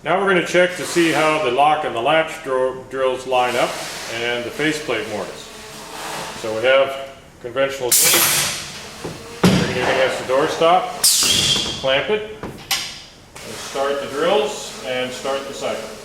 Now we're going to check to see how the lock and the latch drills line up and the faceplate mortise. So we have conventional drills. Bring it against the door stop, clamp it, and start the drills and start the cycle.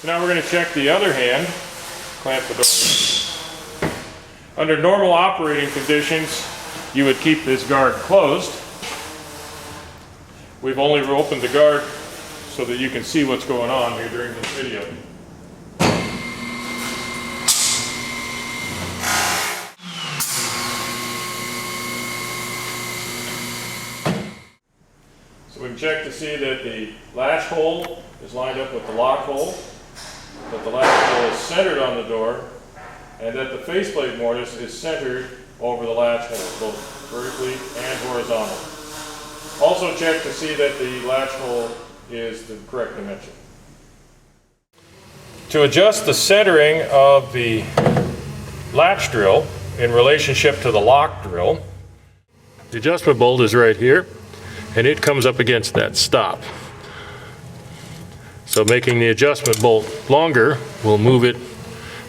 So now we're going to check the other hand, clamp the door. Under normal operating conditions, you would keep this guard closed. We've only opened the guard so that you can see what's going on here during this video. So we can check to see that the latch hole is lined up with the lock hole, that the latch hole is centered on the door, and that the faceplate mortise is centered over the latch hole, both vertically and horizontally. Also check to see that the latch hole is the correct dimension. To adjust the centering of the latch drill in relationship to the lock drill, the adjustment bolt is right here, and it comes up against that stop. So making the adjustment bolt longer will move it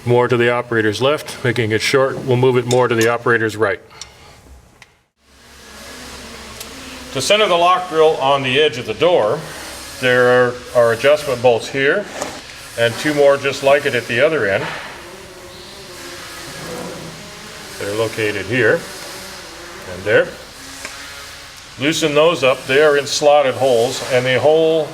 more to the operator's left. Making it short will move it more to the operator's right. To center the lock drill on the edge of the door, there are adjustment bolts here and two more just like it at the other end. They're located here and there. Loosen those up. They are in slotted holes, and the whole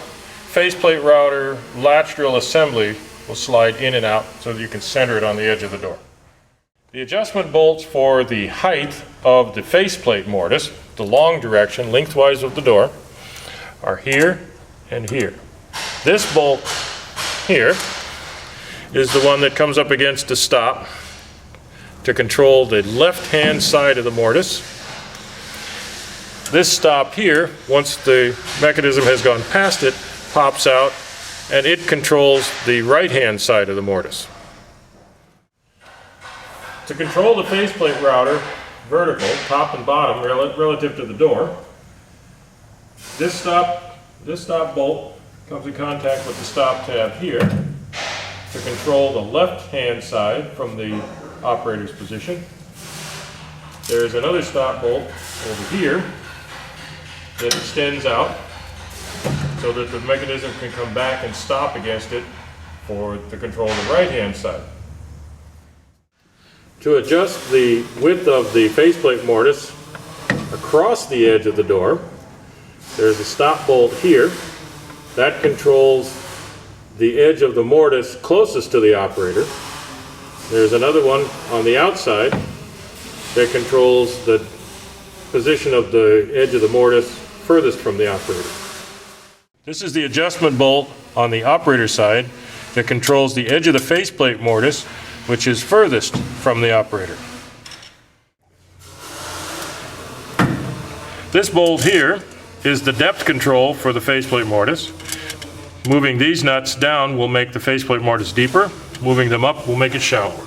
faceplate router latch drill assembly will slide in and out so that you can center it on the edge of the door. The adjustment bolts for the height of the faceplate mortise, the long direction, lengthwise of the door, are here and here. This bolt here is the one that comes up against the stop to control the left-hand side of the mortise. This stop here, once the mechanism has gone past it, pops out, and it controls the right-hand side of the mortise. To control the faceplate router vertical, top and bottom, relative to the door, this stop bolt comes in contact with the stop tab here to control the left-hand side from the operator's position. There's another stop bolt over here that extends out so that the mechanism can come back and stop against it for the control of the right-hand side. To adjust the width of the faceplate mortise across the edge of the door, there's a stop bolt here that controls the edge of the mortise closest to the operator. There's another one on the outside that controls the position of the edge of the mortise furthest from the operator. This is the adjustment bolt on the operator side that controls the edge of the faceplate mortise, which is furthest from the operator. This bolt here is the depth control for the faceplate mortise. Moving these nuts down will make the faceplate mortise deeper. Moving them up will make it shallower.